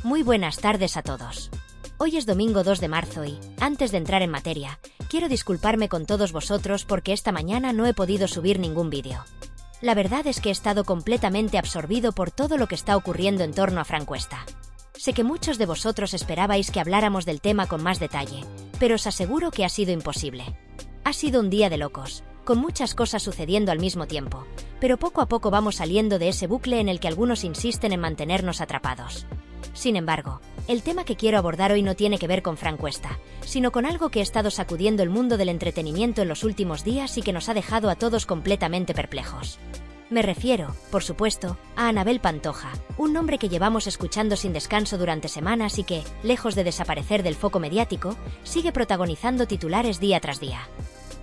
Muy buenas tardes a todos. Hoy es domingo 2 de marzo y, antes de entrar en materia, quiero disculparme con todos vosotros porque esta mañana no he podido subir ningún vídeo. La verdad es que he estado completamente absorbido por todo lo que está ocurriendo en torno a Francuesta. Sé que muchos de vosotros esperabais que habláramos del tema con más detalle, pero os aseguro que ha sido imposible. Ha sido un día de locos, con muchas cosas sucediendo al mismo tiempo, pero poco a poco vamos saliendo de ese bucle en el que algunos insisten en mantenernos atrapados. Sin embargo, el tema que quiero abordar hoy no tiene que ver con Francuesta, sino con algo que ha estado sacudiendo el mundo del entretenimiento en los últimos días y que nos ha dejado a todos completamente perplejos. Me refiero, por supuesto, a Anabel Pantoja, un nombre que llevamos escuchando sin descanso durante semanas y que, lejos de desaparecer del foco mediático, sigue protagonizando titulares día tras día.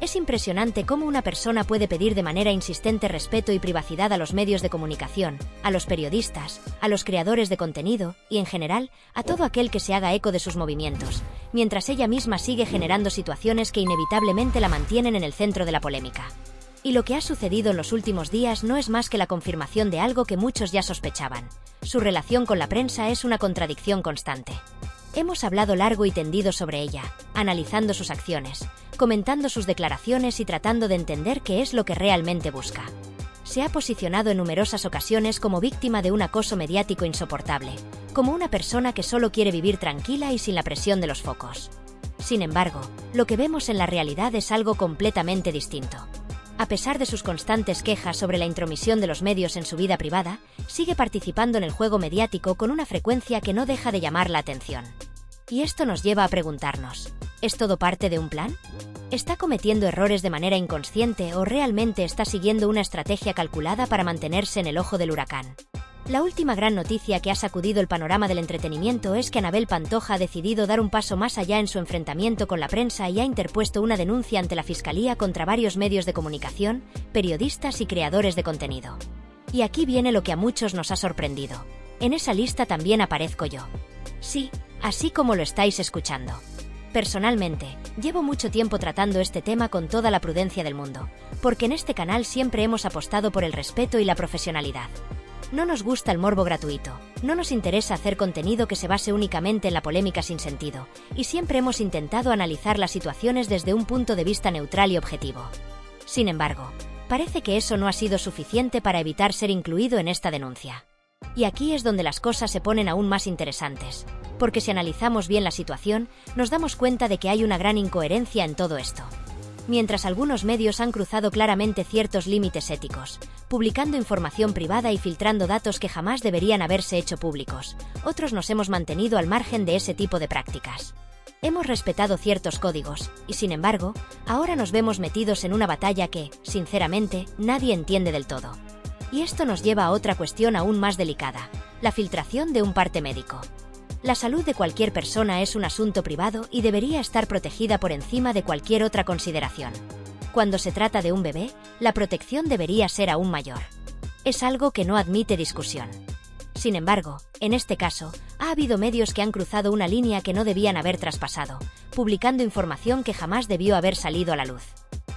Es impresionante cómo una persona puede pedir de manera insistente respeto y privacidad a los medios de comunicación, a los periodistas, a los creadores de contenido y, en general, a todo aquel que se haga eco de sus movimientos, mientras ella misma sigue generando situaciones que inevitablemente la mantienen en el centro de la polémica. Y lo que ha sucedido en los últimos días no es más que la confirmación de algo que muchos ya sospechaban. Su relación con la prensa es una contradicción constante. Hemos hablado largo y tendido sobre ella, analizando sus acciones, comentando sus declaraciones y tratando de entender qué es lo que realmente busca. Se ha posicionado en numerosas ocasiones como víctima de un acoso mediático insoportable, como una persona que solo quiere vivir tranquila y sin la presión de los focos. Sin embargo, lo que vemos en la realidad es algo completamente distinto. A pesar de sus constantes quejas sobre la intromisión de los medios en su vida privada, sigue participando en el juego mediático con una frecuencia que no deja de llamar la atención. Y esto nos lleva a preguntarnos, ¿es todo parte de un plan? ¿Está cometiendo errores de manera inconsciente o realmente está siguiendo una estrategia calculada para mantenerse en el ojo del huracán? La última gran noticia que ha sacudido el panorama del entretenimiento es que Anabel Pantoja ha decidido dar un paso más allá en su enfrentamiento con la prensa y ha interpuesto una denuncia ante la Fiscalía contra varios medios de comunicación, periodistas y creadores de contenido. Y aquí viene lo que a muchos nos ha sorprendido. En esa lista también aparezco yo. Sí, así como lo estáis escuchando. Personalmente, llevo mucho tiempo tratando este tema con toda la prudencia del mundo, porque en este canal siempre hemos apostado por el respeto y la profesionalidad. No nos gusta el morbo gratuito, no nos interesa hacer contenido que se base únicamente en la polémica sin sentido, y siempre hemos intentado analizar las situaciones desde un punto de vista neutral y objetivo. Sin embargo, parece que eso no ha sido suficiente para evitar ser incluido en esta denuncia. Y aquí es donde las cosas se ponen aún más interesantes, porque si analizamos bien la situación, nos damos cuenta de que hay una gran incoherencia en todo esto. Mientras algunos medios han cruzado claramente ciertos límites éticos, publicando información privada y filtrando datos que jamás deberían haberse hecho públicos, otros nos hemos mantenido al margen de ese tipo de prácticas. Hemos respetado ciertos códigos, y sin embargo, ahora nos vemos metidos en una batalla que, sinceramente, nadie entiende del todo. Y esto nos lleva a otra cuestión aún más delicada, la filtración de un parte médico. La salud de cualquier persona es un asunto privado y debería estar protegida por encima de cualquier otra consideración. Cuando se trata de un bebé, la protección debería ser aún mayor. Es algo que no admite discusión. Sin embargo, en este caso, ha habido medios que han cruzado una línea que no debían haber traspasado, publicando información que jamás debió haber salido a la luz.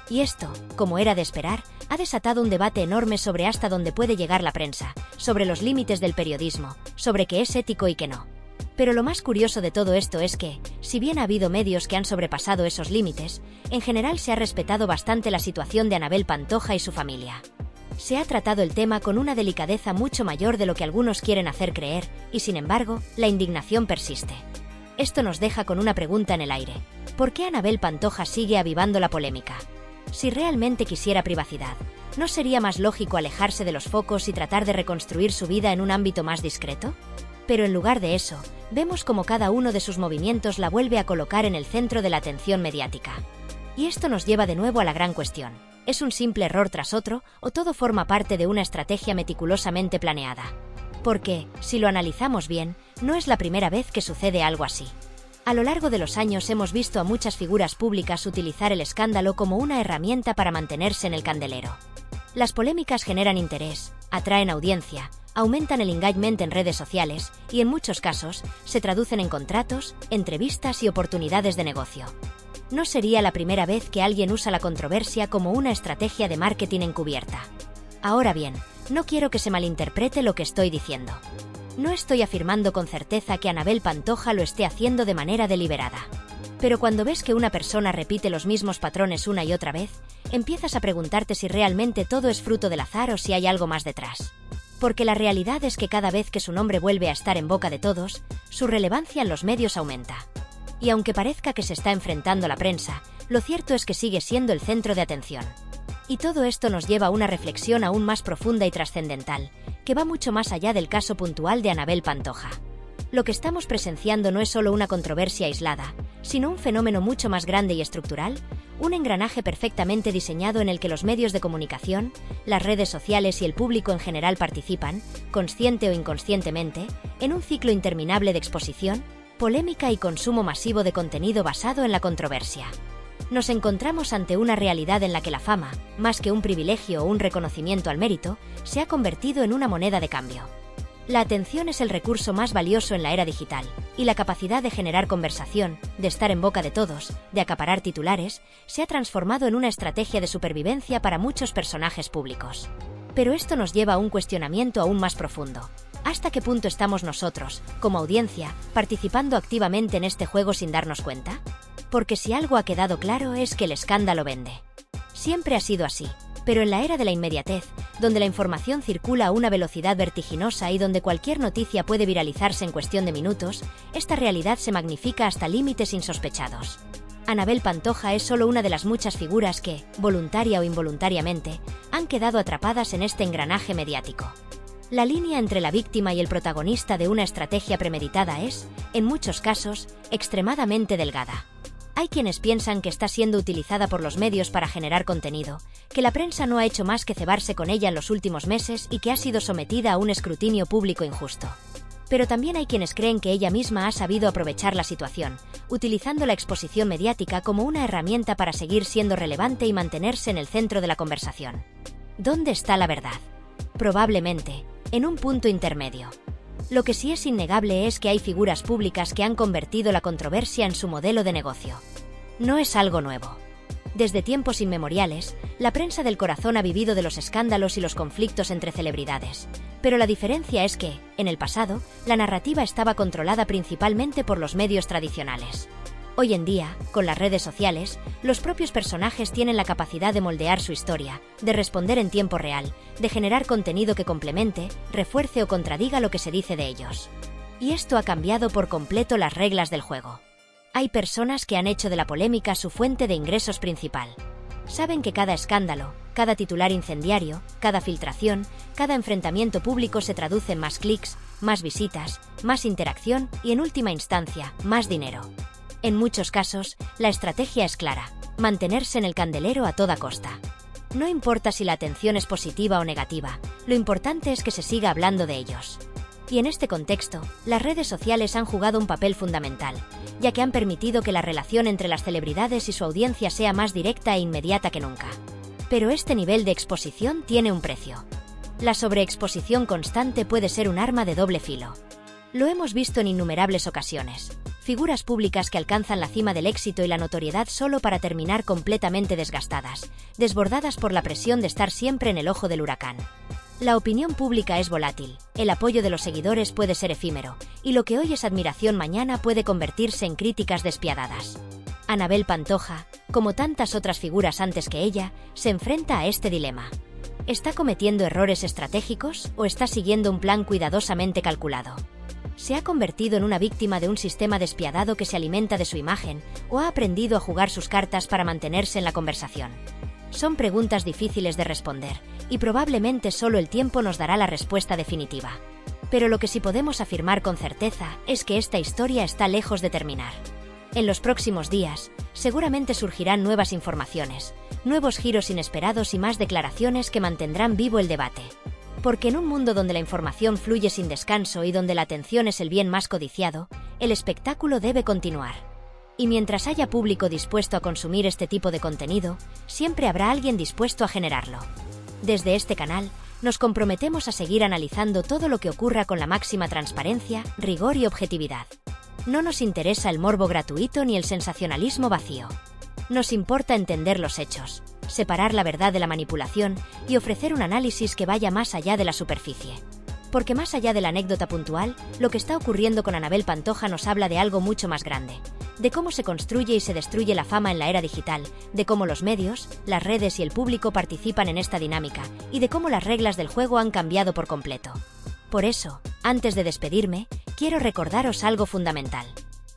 Y esto, como era de esperar, ha desatado un debate enorme sobre hasta dónde puede llegar la prensa, sobre los límites del periodismo, sobre qué es ético y qué no. Pero lo más curioso de todo esto es que, si bien ha habido medios que han sobrepasado esos límites, en general se ha respetado bastante la situación de Anabel Pantoja y su familia. Se ha tratado el tema con una delicadeza mucho mayor de lo que algunos quieren hacer creer, y sin embargo, la indignación persiste. Esto nos deja con una pregunta en el aire. ¿Por qué Anabel Pantoja sigue avivando la polémica? Si realmente quisiera privacidad, ¿no sería más lógico alejarse de los focos y tratar de reconstruir su vida en un ámbito más discreto? Pero en lugar de eso, vemos como cada uno de sus movimientos la vuelve a colocar en el centro de la atención mediática. Y esto nos lleva de nuevo a la gran cuestión. ¿Es un simple error tras otro, o todo forma parte de una estrategia meticulosamente planeada? Porque, si lo analizamos bien, no es la primera vez que sucede algo así. A lo largo de los años hemos visto a muchas figuras públicas utilizar el escándalo como una herramienta para mantenerse en el candelero. Las polémicas generan interés, atraen audiencia, aumentan el engagement en redes sociales y, en muchos casos, se traducen en contratos, entrevistas y oportunidades de negocio. No sería la primera vez que alguien usa la controversia como una estrategia de marketing encubierta. Ahora bien, no quiero que se malinterprete lo que estoy diciendo. No estoy afirmando con certeza que Anabel Pantoja lo esté haciendo de manera deliberada. Pero cuando ves que una persona repite los mismos patrones una y otra vez, empiezas a preguntarte si realmente todo es fruto del azar o si hay algo más detrás. Porque la realidad es que cada vez que su nombre vuelve a estar en boca de todos, su relevancia en los medios aumenta. Y aunque parezca que se está enfrentando a la prensa, lo cierto es que sigue siendo el centro de atención. Y todo esto nos lleva a una reflexión aún más profunda y trascendental, que va mucho más allá del caso puntual de Anabel Pantoja. Lo que estamos presenciando no es solo una controversia aislada, sino un fenómeno mucho más grande y estructural, un engranaje perfectamente diseñado en el que los medios de comunicación, las redes sociales y el público en general participan, consciente o inconscientemente, en un ciclo interminable de exposición, polémica y consumo masivo de contenido basado en la controversia. Nos encontramos ante una realidad en la que la fama, más que un privilegio o un reconocimiento al mérito, se ha convertido en una moneda de cambio. La atención es el recurso más valioso en la era digital, y la capacidad de generar conversación, de estar en boca de todos, de acaparar titulares, se ha transformado en una estrategia de supervivencia para muchos personajes públicos. Pero esto nos lleva a un cuestionamiento aún más profundo. ¿Hasta qué punto estamos nosotros, como audiencia, participando activamente en este juego sin darnos cuenta? Porque si algo ha quedado claro es que el escándalo vende. Siempre ha sido así. Pero en la era de la inmediatez, donde la información circula a una velocidad vertiginosa y donde cualquier noticia puede viralizarse en cuestión de minutos, esta realidad se magnifica hasta límites insospechados. Anabel Pantoja es solo una de las muchas figuras que, voluntaria o involuntariamente, han quedado atrapadas en este engranaje mediático. La línea entre la víctima y el protagonista de una estrategia premeditada es, en muchos casos, extremadamente delgada. Hay quienes piensan que está siendo utilizada por los medios para generar contenido, que la prensa no ha hecho más que cebarse con ella en los últimos meses y que ha sido sometida a un escrutinio público injusto. Pero también hay quienes creen que ella misma ha sabido aprovechar la situación, utilizando la exposición mediática como una herramienta para seguir siendo relevante y mantenerse en el centro de la conversación. ¿Dónde está la verdad? Probablemente, en un punto intermedio. Lo que sí es innegable es que hay figuras públicas que han convertido la controversia en su modelo de negocio. No es algo nuevo. Desde tiempos inmemoriales, la prensa del corazón ha vivido de los escándalos y los conflictos entre celebridades. Pero la diferencia es que, en el pasado, la narrativa estaba controlada principalmente por los medios tradicionales. Hoy en día, con las redes sociales, los propios personajes tienen la capacidad de moldear su historia, de responder en tiempo real, de generar contenido que complemente, refuerce o contradiga lo que se dice de ellos. Y esto ha cambiado por completo las reglas del juego. Hay personas que han hecho de la polémica su fuente de ingresos principal. Saben que cada escándalo, cada titular incendiario, cada filtración, cada enfrentamiento público se traduce en más clics, más visitas, más interacción y, en última instancia, más dinero. En muchos casos, la estrategia es clara: mantenerse en el candelero a toda costa. No importa si la atención es positiva o negativa, lo importante es que se siga hablando de ellos. Y en este contexto, las redes sociales han jugado un papel fundamental, ya que han permitido que la relación entre las celebridades y su audiencia sea más directa e inmediata que nunca. Pero este nivel de exposición tiene un precio. La sobreexposición constante puede ser un arma de doble filo. Lo hemos visto en innumerables ocasiones. Figuras públicas que alcanzan la cima del éxito y la notoriedad solo para terminar completamente desgastadas, desbordadas por la presión de estar siempre en el ojo del huracán. La opinión pública es volátil, el apoyo de los seguidores puede ser efímero, y lo que hoy es admiración mañana puede convertirse en críticas despiadadas. Anabel Pantoja, como tantas otras figuras antes que ella, se enfrenta a este dilema. ¿Está cometiendo errores estratégicos o está siguiendo un plan cuidadosamente calculado? ¿Se ha convertido en una víctima de un sistema despiadado que se alimenta de su imagen o ha aprendido a jugar sus cartas para mantenerse en la conversación? Son preguntas difíciles de responder, y probablemente solo el tiempo nos dará la respuesta definitiva. Pero lo que sí podemos afirmar con certeza es que esta historia está lejos de terminar. En los próximos días, seguramente surgirán nuevas informaciones, nuevos giros inesperados y más declaraciones que mantendrán vivo el debate. Porque en un mundo donde la información fluye sin descanso y donde la atención es el bien más codiciado, el espectáculo debe continuar. Y mientras haya público dispuesto a consumir este tipo de contenido, siempre habrá alguien dispuesto a generarlo. Desde este canal, nos comprometemos a seguir analizando todo lo que ocurra con la máxima transparencia, rigor y objetividad. No nos interesa el morbo gratuito ni el sensacionalismo vacío. Nos importa entender los hechos, separar la verdad de la manipulación y ofrecer un análisis que vaya más allá de la superficie. Porque más allá de la anécdota puntual, lo que está ocurriendo con Anabel Pantoja nos habla de algo mucho más grande. De cómo se construye y se destruye la fama en la era digital, de cómo los medios, las redes y el público participan en esta dinámica, y de cómo las reglas del juego han cambiado por completo. Por eso, antes de despedirme, quiero recordaros algo fundamental.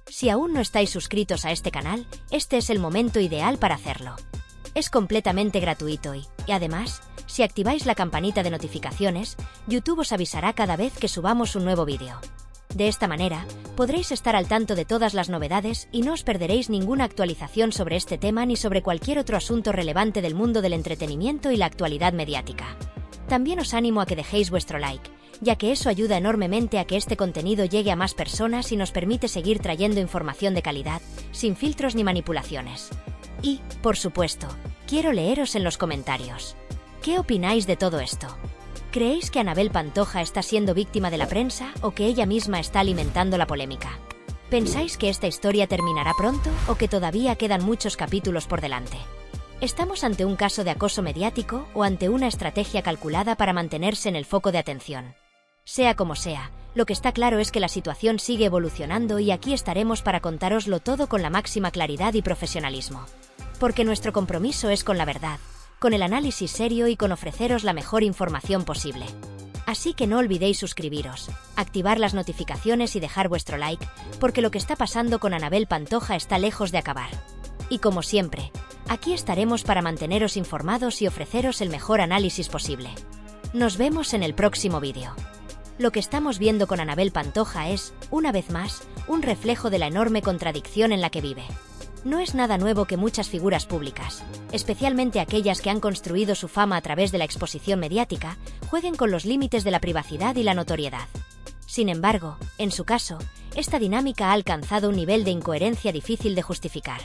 Si aún no estáis suscritos a este canal, este es el momento ideal para hacerlo. Es completamente gratuito y además, si activáis la campanita de notificaciones, YouTube os avisará cada vez que subamos un nuevo vídeo. De esta manera, podréis estar al tanto de todas las novedades y no os perderéis ninguna actualización sobre este tema ni sobre cualquier otro asunto relevante del mundo del entretenimiento y la actualidad mediática. También os animo a que dejéis vuestro like, ya que eso ayuda enormemente a que este contenido llegue a más personas y nos permite seguir trayendo información de calidad, sin filtros ni manipulaciones. Y, por supuesto, quiero leeros en los comentarios. ¿Qué opináis de todo esto? ¿Creéis que Anabel Pantoja está siendo víctima de la prensa o que ella misma está alimentando la polémica? ¿Pensáis que esta historia terminará pronto o que todavía quedan muchos capítulos por delante? ¿Estamos ante un caso de acoso mediático o ante una estrategia calculada para mantenerse en el foco de atención? Sea como sea, lo que está claro es que la situación sigue evolucionando y aquí estaremos para contároslo todo con la máxima claridad y profesionalismo. Porque nuestro compromiso es con la verdad, con el análisis serio y con ofreceros la mejor información posible. Así que no olvidéis suscribiros, activar las notificaciones y dejar vuestro like, porque lo que está pasando con Anabel Pantoja está lejos de acabar. Y como siempre, aquí estaremos para manteneros informados y ofreceros el mejor análisis posible. Nos vemos en el próximo vídeo. Lo que estamos viendo con Anabel Pantoja es, una vez más, un reflejo de la enorme contradicción en la que vive. No es nada nuevo que muchas figuras públicas, especialmente aquellas que han construido su fama a través de la exposición mediática, jueguen con los límites de la privacidad y la notoriedad. Sin embargo, en su caso, esta dinámica ha alcanzado un nivel de incoherencia difícil de justificar.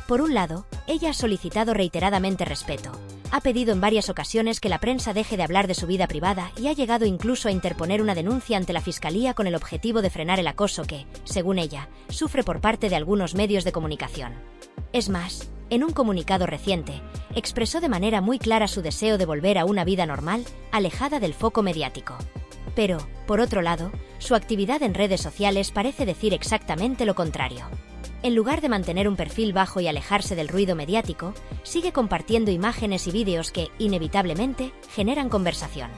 Por un lado, ella ha solicitado reiteradamente respeto, ha pedido en varias ocasiones que la prensa deje de hablar de su vida privada y ha llegado incluso a interponer una denuncia ante la Fiscalía con el objetivo de frenar el acoso que, según ella, sufre por parte de algunos medios de comunicación. Es más, en un comunicado reciente, expresó de manera muy clara su deseo de volver a una vida normal, alejada del foco mediático. Pero, por otro lado, su actividad en redes sociales parece decir exactamente lo contrario. En lugar de mantener un perfil bajo y alejarse del ruido mediático, sigue compartiendo imágenes y vídeos que, inevitablemente, generan conversación.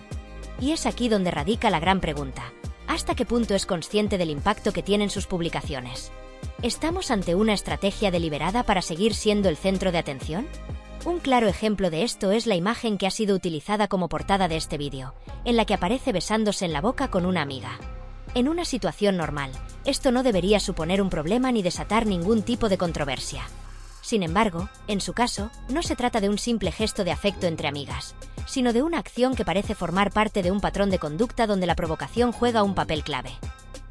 Y es aquí donde radica la gran pregunta: ¿hasta qué punto es consciente del impacto que tienen sus publicaciones? ¿Estamos ante una estrategia deliberada para seguir siendo el centro de atención? Un claro ejemplo de esto es la imagen que ha sido utilizada como portada de este vídeo, en la que aparece besándose en la boca con una amiga. En una situación normal, esto no debería suponer un problema ni desatar ningún tipo de controversia. Sin embargo, en su caso, no se trata de un simple gesto de afecto entre amigas, sino de una acción que parece formar parte de un patrón de conducta donde la provocación juega un papel clave.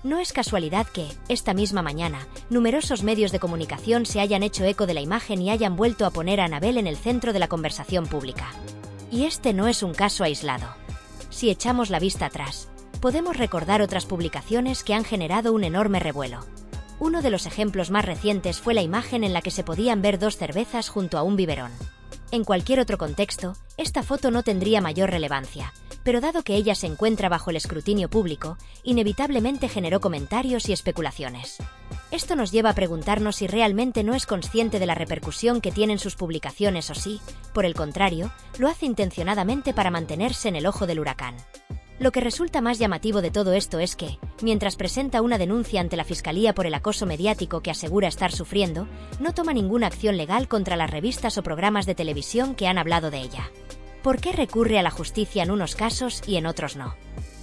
No es casualidad que, esta misma mañana, numerosos medios de comunicación se hayan hecho eco de la imagen y hayan vuelto a poner a Anabel en el centro de la conversación pública. Y este no es un caso aislado. Si echamos la vista atrás, podemos recordar otras publicaciones que han generado un enorme revuelo. Uno de los ejemplos más recientes fue la imagen en la que se podían ver dos cervezas junto a un biberón. En cualquier otro contexto, esta foto no tendría mayor relevancia, pero dado que ella se encuentra bajo el escrutinio público, inevitablemente generó comentarios y especulaciones. Esto nos lleva a preguntarnos si realmente no es consciente de la repercusión que tienen sus publicaciones o si, por el contrario, lo hace intencionadamente para mantenerse en el ojo del huracán. Lo que resulta más llamativo de todo esto es que, mientras presenta una denuncia ante la Fiscalía por el acoso mediático que asegura estar sufriendo, no toma ninguna acción legal contra las revistas o programas de televisión que han hablado de ella. ¿Por qué recurre a la justicia en unos casos y en otros no?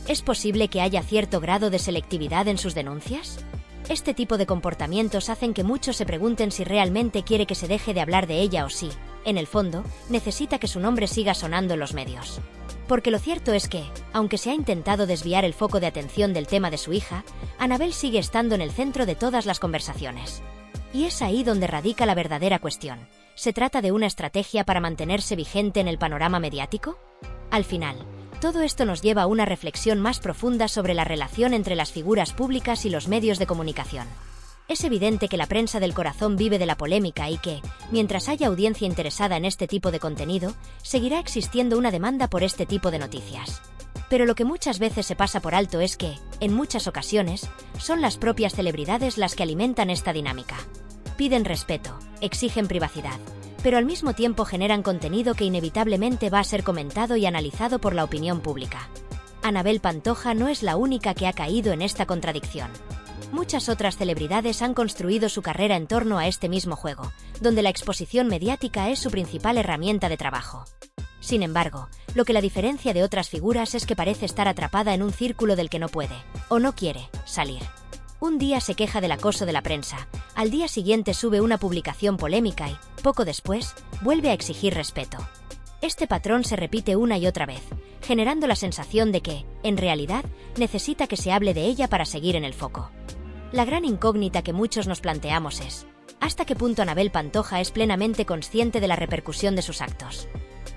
¿Es posible que haya cierto grado de selectividad en sus denuncias? Este tipo de comportamientos hacen que muchos se pregunten si realmente quiere que se deje de hablar de ella o si, en el fondo, necesita que su nombre siga sonando en los medios. Porque lo cierto es que, aunque se ha intentado desviar el foco de atención del tema de su hija, Anabel sigue estando en el centro de todas las conversaciones. Y es ahí donde radica la verdadera cuestión. ¿Se trata de una estrategia para mantenerse vigente en el panorama mediático? Al final, todo esto nos lleva a una reflexión más profunda sobre la relación entre las figuras públicas y los medios de comunicación. Es evidente que la prensa del corazón vive de la polémica y que, mientras haya audiencia interesada en este tipo de contenido, seguirá existiendo una demanda por este tipo de noticias. Pero lo que muchas veces se pasa por alto es que, en muchas ocasiones, son las propias celebridades las que alimentan esta dinámica. Piden respeto, exigen privacidad, pero al mismo tiempo generan contenido que inevitablemente va a ser comentado y analizado por la opinión pública. Anabel Pantoja no es la única que ha caído en esta contradicción. Muchas otras celebridades han construido su carrera en torno a este mismo juego, donde la exposición mediática es su principal herramienta de trabajo. Sin embargo, lo que la diferencia de otras figuras es que parece estar atrapada en un círculo del que no puede, o no quiere, salir. Un día se queja del acoso de la prensa, al día siguiente sube una publicación polémica y, poco después, vuelve a exigir respeto. Este patrón se repite una y otra vez, generando la sensación de que, en realidad, necesita que se hable de ella para seguir en el foco. La gran incógnita que muchos nos planteamos es, ¿hasta qué punto Anabel Pantoja es plenamente consciente de la repercusión de sus actos?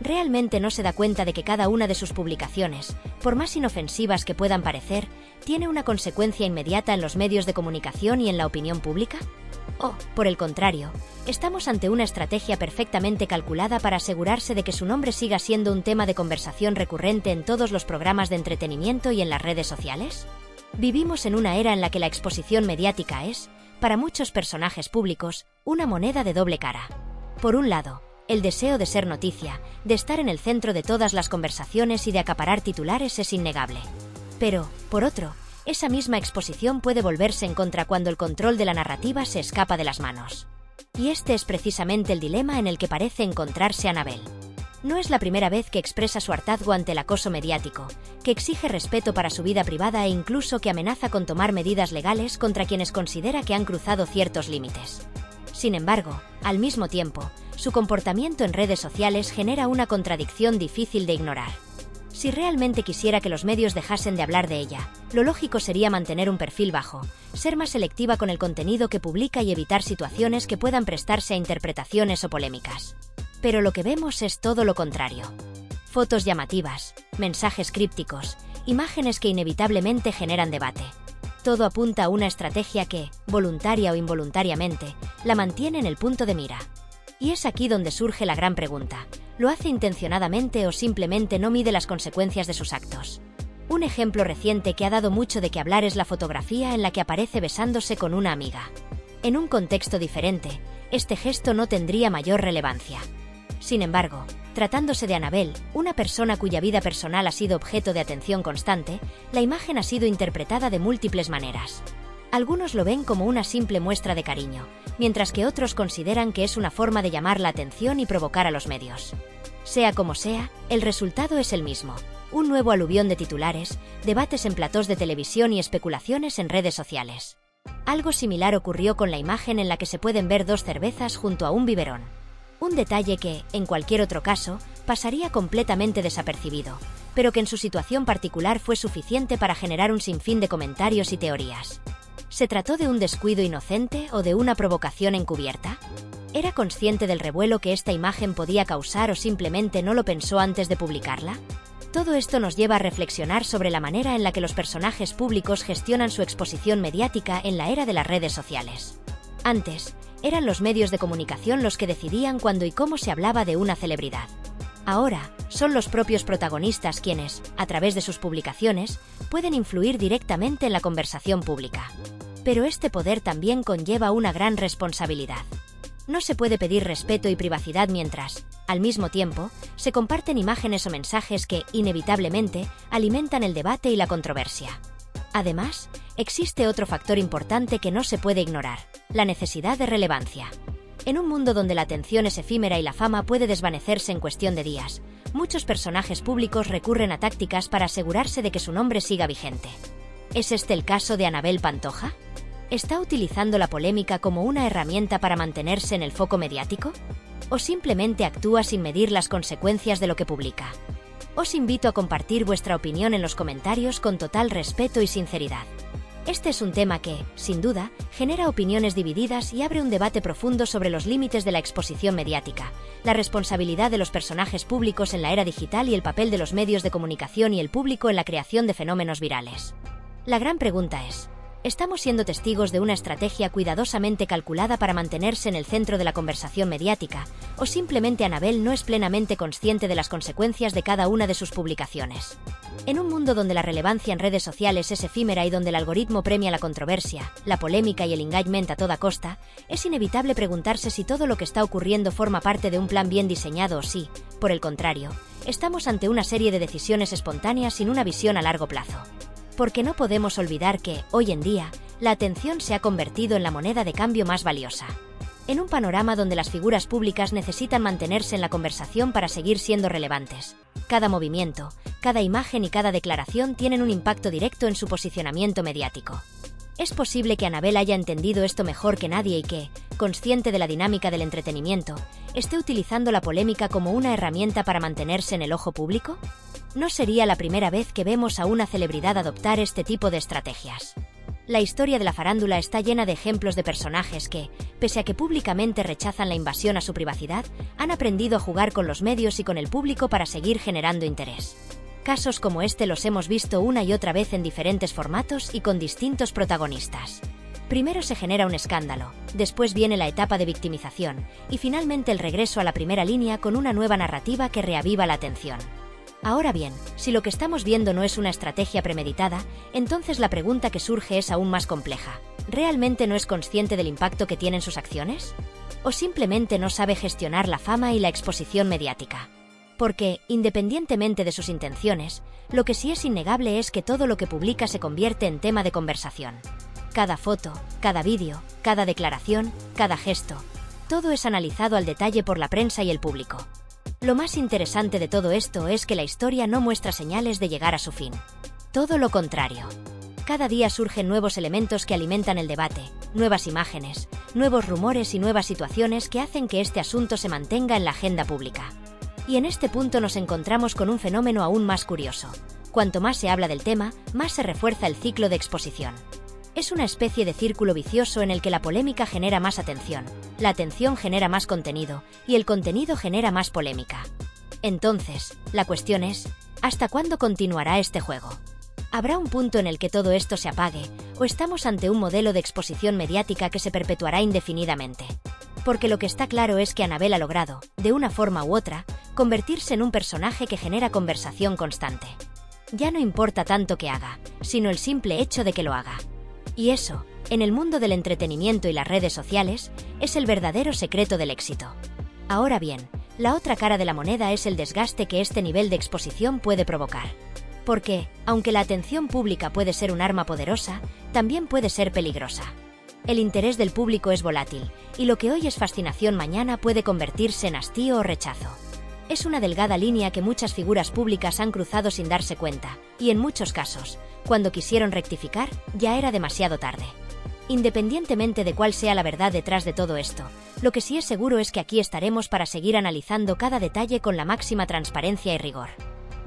¿Realmente no se da cuenta de que cada una de sus publicaciones, por más inofensivas que puedan parecer, tiene una consecuencia inmediata en los medios de comunicación y en la opinión pública? O, por el contrario, ¿estamos ante una estrategia perfectamente calculada para asegurarse de que su nombre siga siendo un tema de conversación recurrente en todos los programas de entretenimiento y en las redes sociales? Vivimos en una era en la que la exposición mediática es, para muchos personajes públicos, una moneda de doble cara. Por un lado, el deseo de ser noticia, de estar en el centro de todas las conversaciones y de acaparar titulares es innegable. Pero, por otro, esa misma exposición puede volverse en contra cuando el control de la narrativa se escapa de las manos. Y este es precisamente el dilema en el que parece encontrarse Anabel. No es la primera vez que expresa su hartazgo ante el acoso mediático, que exige respeto para su vida privada e incluso que amenaza con tomar medidas legales contra quienes considera que han cruzado ciertos límites. Sin embargo, al mismo tiempo, su comportamiento en redes sociales genera una contradicción difícil de ignorar. Si realmente quisiera que los medios dejasen de hablar de ella, lo lógico sería mantener un perfil bajo, ser más selectiva con el contenido que publica y evitar situaciones que puedan prestarse a interpretaciones o polémicas. Pero lo que vemos es todo lo contrario. Fotos llamativas, mensajes crípticos, imágenes que inevitablemente generan debate. Todo apunta a una estrategia que, voluntaria o involuntariamente, la mantiene en el punto de mira. Y es aquí donde surge la gran pregunta: ¿lo hace intencionadamente o simplemente no mide las consecuencias de sus actos? Un ejemplo reciente que ha dado mucho de qué hablar es la fotografía en la que aparece besándose con una amiga. En un contexto diferente, este gesto no tendría mayor relevancia. Sin embargo, tratándose de Anabel, una persona cuya vida personal ha sido objeto de atención constante, la imagen ha sido interpretada de múltiples maneras. Algunos lo ven como una simple muestra de cariño, mientras que otros consideran que es una forma de llamar la atención y provocar a los medios. Sea como sea, el resultado es el mismo: un nuevo aluvión de titulares, debates en platós de televisión y especulaciones en redes sociales. Algo similar ocurrió con la imagen en la que se pueden ver dos cervezas junto a un biberón. Un detalle que, en cualquier otro caso, pasaría completamente desapercibido, pero que en su situación particular fue suficiente para generar un sinfín de comentarios y teorías. ¿Se trató de un descuido inocente o de una provocación encubierta? ¿Era consciente del revuelo que esta imagen podía causar o simplemente no lo pensó antes de publicarla? Todo esto nos lleva a reflexionar sobre la manera en la que los personajes públicos gestionan su exposición mediática en la era de las redes sociales. Antes, eran los medios de comunicación los que decidían cuándo y cómo se hablaba de una celebridad. Ahora, son los propios protagonistas quienes, a través de sus publicaciones, pueden influir directamente en la conversación pública. Pero este poder también conlleva una gran responsabilidad. No se puede pedir respeto y privacidad mientras, al mismo tiempo, se comparten imágenes o mensajes que, inevitablemente, alimentan el debate y la controversia. Además, existe otro factor importante que no se puede ignorar: la necesidad de relevancia. En un mundo donde la atención es efímera y la fama puede desvanecerse en cuestión de días, muchos personajes públicos recurren a tácticas para asegurarse de que su nombre siga vigente. ¿Es este el caso de Anabel Pantoja? ¿Está utilizando la polémica como una herramienta para mantenerse en el foco mediático? ¿O simplemente actúa sin medir las consecuencias de lo que publica? Os invito a compartir vuestra opinión en los comentarios con total respeto y sinceridad. Este es un tema que, sin duda, genera opiniones divididas y abre un debate profundo sobre los límites de la exposición mediática, la responsabilidad de los personajes públicos en la era digital y el papel de los medios de comunicación y el público en la creación de fenómenos virales. La gran pregunta es: ¿Estamos siendo testigos de una estrategia cuidadosamente calculada para mantenerse en el centro de la conversación mediática, o simplemente Anabel no es plenamente consciente de las consecuencias de cada una de sus publicaciones? En un mundo donde la relevancia en redes sociales es efímera y donde el algoritmo premia la controversia, la polémica y el engagement a toda costa, es inevitable preguntarse si todo lo que está ocurriendo forma parte de un plan bien diseñado o si, por el contrario, estamos ante una serie de decisiones espontáneas sin una visión a largo plazo. Porque no podemos olvidar que, hoy en día, la atención se ha convertido en la moneda de cambio más valiosa. En un panorama donde las figuras públicas necesitan mantenerse en la conversación para seguir siendo relevantes, cada movimiento, cada imagen y cada declaración tienen un impacto directo en su posicionamiento mediático. Es posible que Anabel haya entendido esto mejor que nadie y que, consciente de la dinámica del entretenimiento, esté utilizando la polémica como una herramienta para mantenerse en el ojo público. No sería la primera vez que vemos a una celebridad adoptar este tipo de estrategias. La historia de la farándula está llena de ejemplos de personajes que, pese a que públicamente rechazan la invasión a su privacidad, han aprendido a jugar con los medios y con el público para seguir generando interés. Casos como este los hemos visto una y otra vez en diferentes formatos y con distintos protagonistas. Primero se genera un escándalo, después viene la etapa de victimización, y finalmente el regreso a la primera línea con una nueva narrativa que reaviva la atención. Ahora bien, si lo que estamos viendo no es una estrategia premeditada, entonces la pregunta que surge es aún más compleja. ¿Realmente no es consciente del impacto que tienen sus acciones? ¿O simplemente no sabe gestionar la fama y la exposición mediática? Porque, independientemente de sus intenciones, lo que sí es innegable es que todo lo que publica se convierte en tema de conversación. Cada foto, cada vídeo, cada declaración, cada gesto, todo es analizado al detalle por la prensa y el público. Lo más interesante de todo esto es que la historia no muestra señales de llegar a su fin. Todo lo contrario. Cada día surgen nuevos elementos que alimentan el debate, nuevas imágenes, nuevos rumores y nuevas situaciones que hacen que este asunto se mantenga en la agenda pública. Y en este punto nos encontramos con un fenómeno aún más curioso. Cuanto más se habla del tema, más se refuerza el ciclo de exposición. Es una especie de círculo vicioso en el que la polémica genera más atención, la atención genera más contenido, y el contenido genera más polémica. Entonces, la cuestión es, ¿hasta cuándo continuará este juego? ¿Habrá un punto en el que todo esto se apague, o estamos ante un modelo de exposición mediática que se perpetuará indefinidamente? Porque lo que está claro es que Anabel ha logrado, de una forma u otra, convertirse en un personaje que genera conversación constante. Ya no importa tanto que haga, sino el simple hecho de que lo haga. Y eso, en el mundo del entretenimiento y las redes sociales, es el verdadero secreto del éxito. Ahora bien, la otra cara de la moneda es el desgaste que este nivel de exposición puede provocar. Porque, aunque la atención pública puede ser un arma poderosa, también puede ser peligrosa. El interés del público es volátil, y lo que hoy es fascinación mañana puede convertirse en hastío o rechazo. Es una delgada línea que muchas figuras públicas han cruzado sin darse cuenta, y en muchos casos, cuando quisieron rectificar, ya era demasiado tarde. Independientemente de cuál sea la verdad detrás de todo esto, lo que sí es seguro es que aquí estaremos para seguir analizando cada detalle con la máxima transparencia y rigor.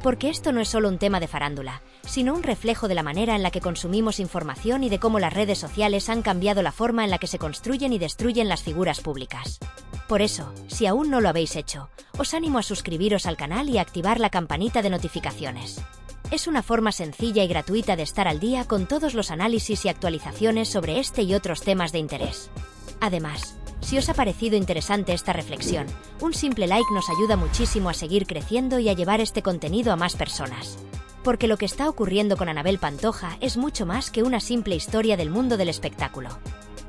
Porque esto no es solo un tema de farándula, sino un reflejo de la manera en la que consumimos información y de cómo las redes sociales han cambiado la forma en la que se construyen y destruyen las figuras públicas. Por eso, si aún no lo habéis hecho, os animo a suscribiros al canal y a activar la campanita de notificaciones. Es una forma sencilla y gratuita de estar al día con todos los análisis y actualizaciones sobre este y otros temas de interés. Además, si os ha parecido interesante esta reflexión, un simple like nos ayuda muchísimo a seguir creciendo y a llevar este contenido a más personas. Porque lo que está ocurriendo con Anabel Pantoja es mucho más que una simple historia del mundo del espectáculo.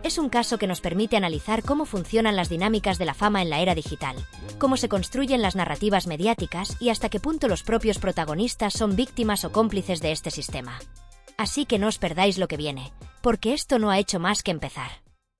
Es un caso que nos permite analizar cómo funcionan las dinámicas de la fama en la era digital, cómo se construyen las narrativas mediáticas y hasta qué punto los propios protagonistas son víctimas o cómplices de este sistema. Así que no os perdáis lo que viene, porque esto no ha hecho más que empezar.